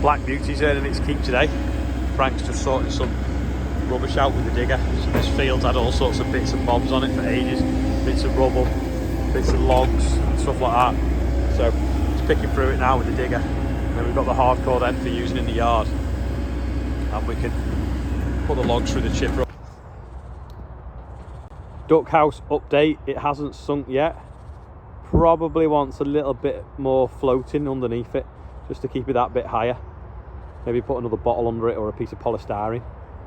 Black Beauty's earning its keep today. Frank's just sorting some rubbish out with the digger. So this field's had all sorts of bits and bobs on it for ages. Bits of rubble, bits of logs, and stuff like that. So it's picking through it now with the digger. And then we've got the hardcore end for using in the yard. And we can put the logs through the chipper. Duck house update, it hasn't sunk yet. Probably wants a little bit more floating underneath it, just to keep it that bit higher. Maybe put another bottle under it or a piece of polystyrene.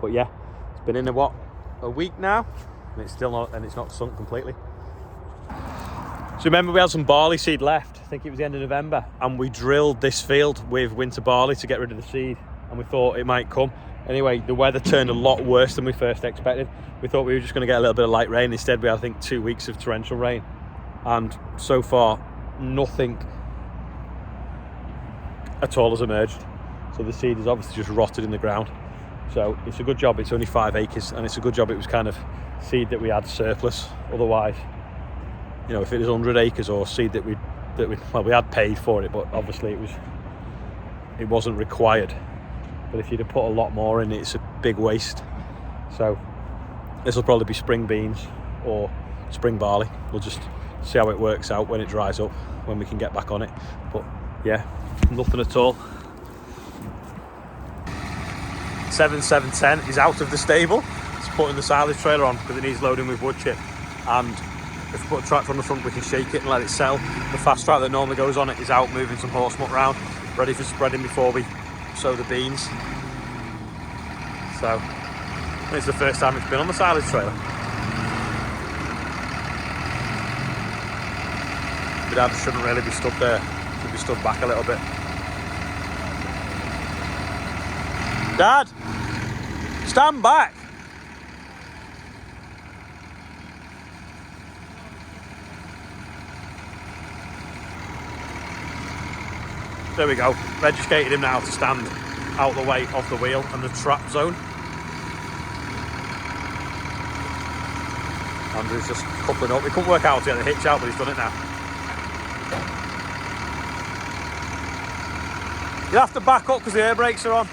But yeah, it's been in a week now, and it's still not, and it's not sunk completely. So remember, we had some barley seed left. I think it was the end of November, and we drilled this field with winter barley to get rid of the seed, and we thought it might come. Anyway, the weather turned a lot worse than we first expected. We thought we were just going to get a little bit of light rain. Instead, we had, I think, 2 weeks of torrential rain. And so far, nothing at all has emerged. So the seed is obviously just rotted in the ground. So it's a good job it's only 5 acres, and it's a good job it was kind of seed that we had surplus. Otherwise, you know, if it was 100 acres or seed that we had paid for it, but obviously it wasn't required. But if you'd have put a lot more in, it's a big waste. So this will probably be spring beans or spring barley. We'll just see how it works out when it dries up, when we can get back on it. But yeah, nothing at all. 7710 is out of the stable. It's putting the silage trailer on because it needs loading with wood chip. And if we put a tractor on the front, we can shake it and let it sell. The Fastrac that normally goes on it is out moving some horse muck around, ready for spreading before we sow the beans. So it's the first time it's been on the silage trailer. My dad shouldn't really be stood there. Should be stood back a little bit. Dad, stand back. There we go. I've educated him now to stand out the way of the wheel and the trap zone. Andrew's just coupling up. He couldn't work out to get the hitch out, but he's done it now. You'll have to back up because the air brakes are on.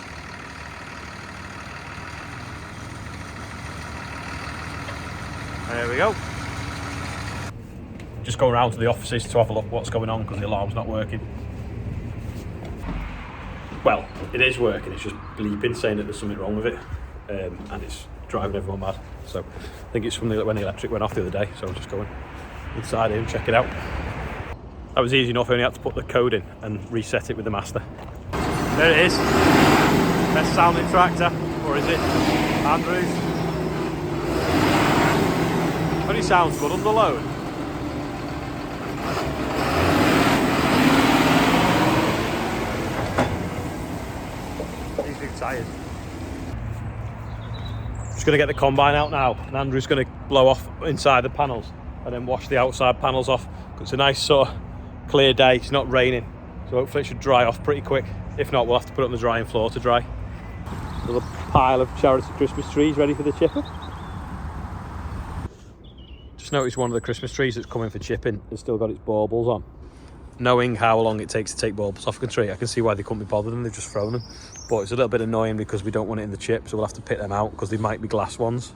There we go. Just going around to the offices to have a look what's going on because the alarm's not working. Well, it is working, it's just bleeping saying that there's something wrong with it, and it's driving everyone mad. So I think it's from when the electric went off the other day, so I'm just going inside here and check it out. That was easy enough, I only had to put the code in and reset it with the master. There it is. Best sounding tractor, or is it Andrews? Only sounds good under load. These big tyres. Just going to get the combine out now, and Andrew's going to blow off inside the panels and then wash the outside panels off. It's a nice sort of clear day, it's not raining, so hopefully it should dry off pretty quick. If not, we'll have to put it on the drying floor to dry. There's a pile of charity Christmas trees ready for the chipper. Just noticed one of the Christmas trees that's coming for chipping has still got its baubles on. Knowing how long it takes to take baubles off a tree, I can see why they couldn't be bothered and they've just thrown them. But it's a little bit annoying because we don't want it in the chip, so we'll have to pick them out because they might be glass ones.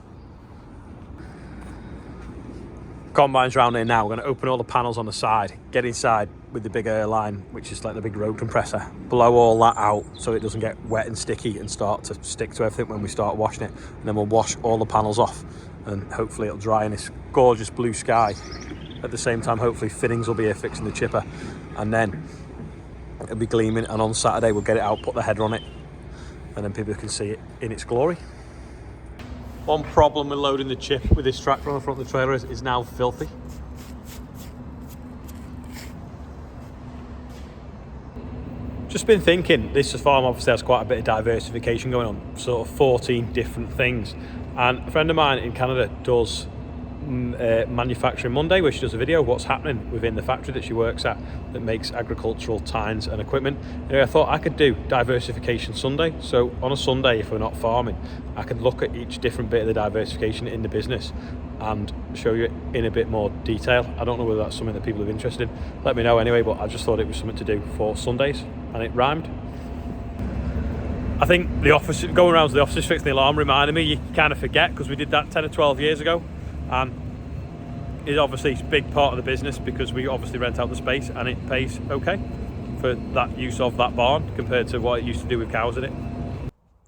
Combine's round here now. We're going to open all the panels on the side, get inside with the big air line, which is like the big road compressor, blow all that out so it doesn't get wet and sticky and start to stick to everything when we start washing it. And then we'll wash all the panels off and hopefully it'll dry in this gorgeous blue sky. At the same time, hopefully fittings will be here fixing the chipper, and then it'll be gleaming, and on Saturday we'll get it out, put the header on it, and then people can see it in its glory. One problem with loading the chip with this tractor on the front of the trailer is it's now filthy. Just been thinking, this farm obviously has quite a bit of diversification going on, sort of 14 different things. And a friend of mine in Canada does Manufacturing Monday, where she does a video of what's happening within the factory that she works at that makes agricultural tines and equipment. Anyway, I thought I could do Diversification Sunday. So on a Sunday, if we're not farming, I could look at each different bit of the diversification in the business and show you it in a bit more detail. I don't know whether that's something that people are interested in. Let me know anyway, but I just thought it was something to do for Sundays, and it rhymed. I think the office, going around to the offices fixing the alarm reminded me, you kind of forget, because we did that 10 or 12 years ago, and it's obviously a big part of the business because we obviously rent out the space and it pays okay for that use of that barn compared to what it used to do with cows in it.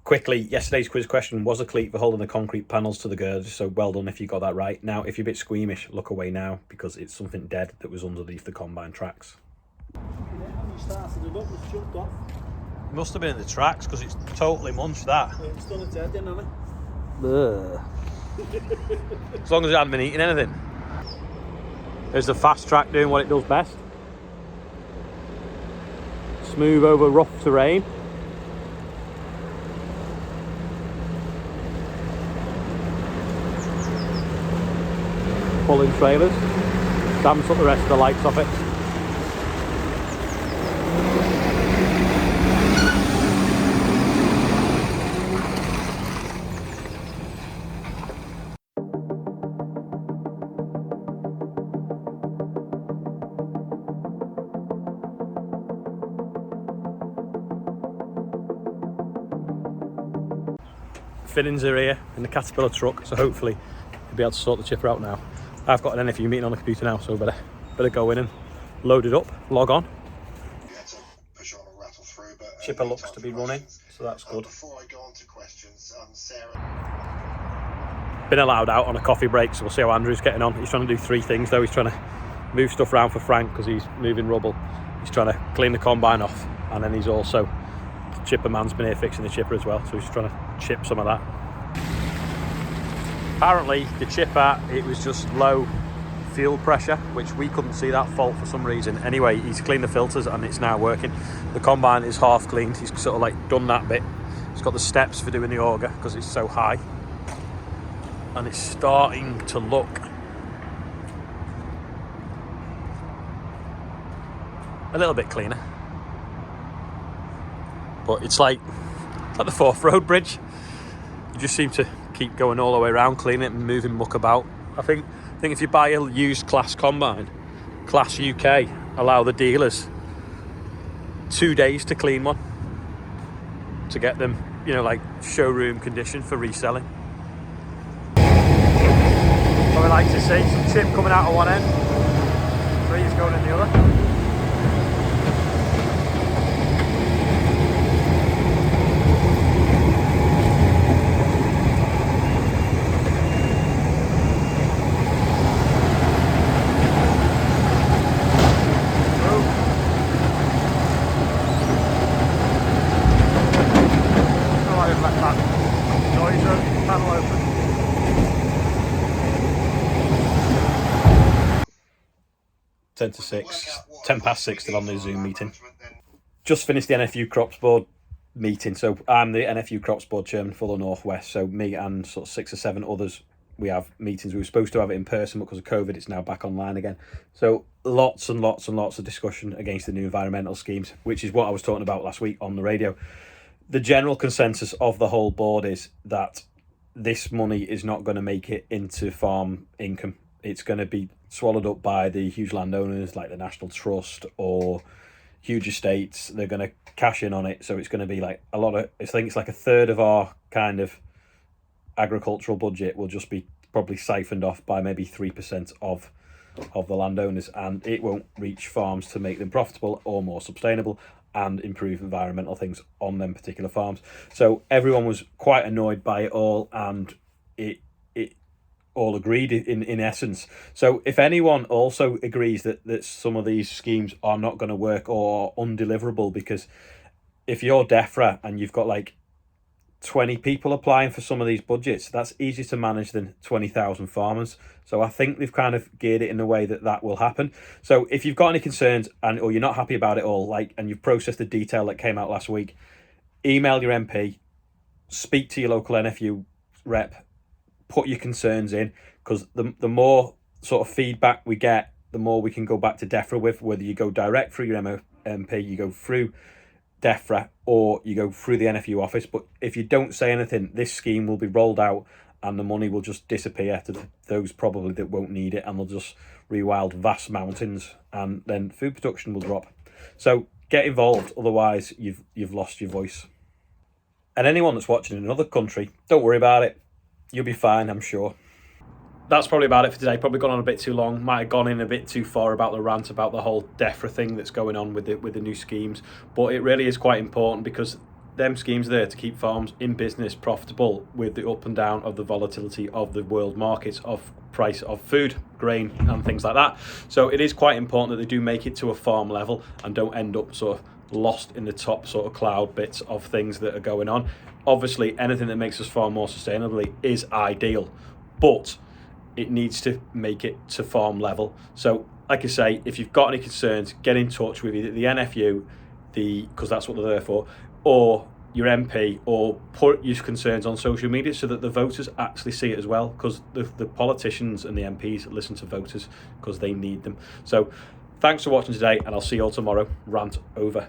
Quickly, yesterday's quiz question was a cleat for holding the concrete panels to the girders, so well done if you got that right. Now, if you're a bit squeamish, look away now, because it's something dead that was underneath the combine tracks. Must have been in the tracks, because it's totally munched that. It's done its head in, hasn't it? As long as it hadn't been eating anything. There's the Fastrac doing what it does best. Smooth over rough terrain. Pulling trailers. Damps up the rest of the lights off it. Fittings are here in the Caterpillar truck, so hopefully we'll be able to sort the chipper out now. I've got an NFU meeting on the computer now, so better go in and load it up, log on. Push on and rattle through, but, chipper looks to be running, so that's good. Before I go on to questions, Sarah... Been allowed out on a coffee break, so we'll see how Andrew's getting on. He's trying to do 3 things though. He's trying to move stuff around for Frank because he's moving rubble. He's trying to clean the combine off, and then he's also, the chipper man's been here fixing the chipper as well, so he's trying to chip some of that. Apparently the chipper, it was just low fuel pressure, which we couldn't see that fault for some reason. Anyway, he's cleaned the filters and it's now working. The combine is half cleaned. He's sort of like done that bit. He's got the steps for doing the auger because it's so high, and it's starting to look a little bit cleaner, but it's like the Forth Road Bridge. You just seem to keep going all the way around, cleaning it and moving muck about. I think if you buy a used Class combine, Class UK allow the dealers 2 days to clean one to get them, you know, like showroom condition for reselling. What we like to see, some chip coming out of one end, trees going in the other. To 6, 10 past 6 still on the Zoom meeting. Just finished the NFU Crops Board meeting. So I'm the NFU Crops Board chairman for the Northwest. So me and sort of 6 or 7 others, we have meetings. We were supposed to have it in person, but because of COVID, it's now back online again. So lots and lots and lots of discussion against the new environmental schemes, which is what I was talking about last week on the radio. The general consensus of the whole board is that this money is not going to make it into farm income. It's going to be swallowed up by the huge landowners like the National Trust or huge estates. They're going to cash in on it. So it's going to be like a lot of, I think it's like a third of our kind of agricultural budget will just be probably siphoned off by maybe 3% of the landowners, and it won't reach farms to make them profitable or more sustainable and improve environmental things on them particular farms. So everyone was quite annoyed by it all, and it all agreed in essence. So if anyone also agrees that some of these schemes are not going to work or are undeliverable, because if you're DEFRA and you've got like 20 people applying for some of these budgets, that's easier to manage than 20,000 farmers. So I think they've kind of geared it in a way that will happen. So if you've got any concerns or you're not happy about it all, and you've processed the detail that came out last week, email your MP, speak to your local NFU rep, put your concerns in, because the more sort of feedback we get, the more we can go back to DEFRA with, whether you go direct through your MP, you go through DEFRA, or you go through the NFU office. But if you don't say anything, this scheme will be rolled out and the money will just disappear to those probably that won't need it, and they'll just rewild vast mountains, and then food production will drop. So get involved, otherwise you've lost your voice. And anyone that's watching in another country, don't worry about it. You'll be fine, I'm sure. That's probably about it for today. Probably gone on a bit too long. Might have gone in a bit too far about the rant about the whole DEFRA thing that's going on with the new schemes. But it really is quite important, because them schemes are there to keep farms in business, profitable, with the up and down of the volatility of the world markets, of price of food, grain and things like that. So it is quite important that they do make it to a farm level and don't end up sort of lost in the top sort of cloud bits of things that are going on. Obviously, anything that makes us farm more sustainably is ideal, but it needs to make it to farm level. So like I say, if you've got any concerns, get in touch with either the NFU, because that's what they're there for, or your MP, or put your concerns on social media so that the voters actually see it as well, because the politicians and the MPs listen to voters because they need them. So thanks for watching today, and I'll see you all tomorrow. Rant over.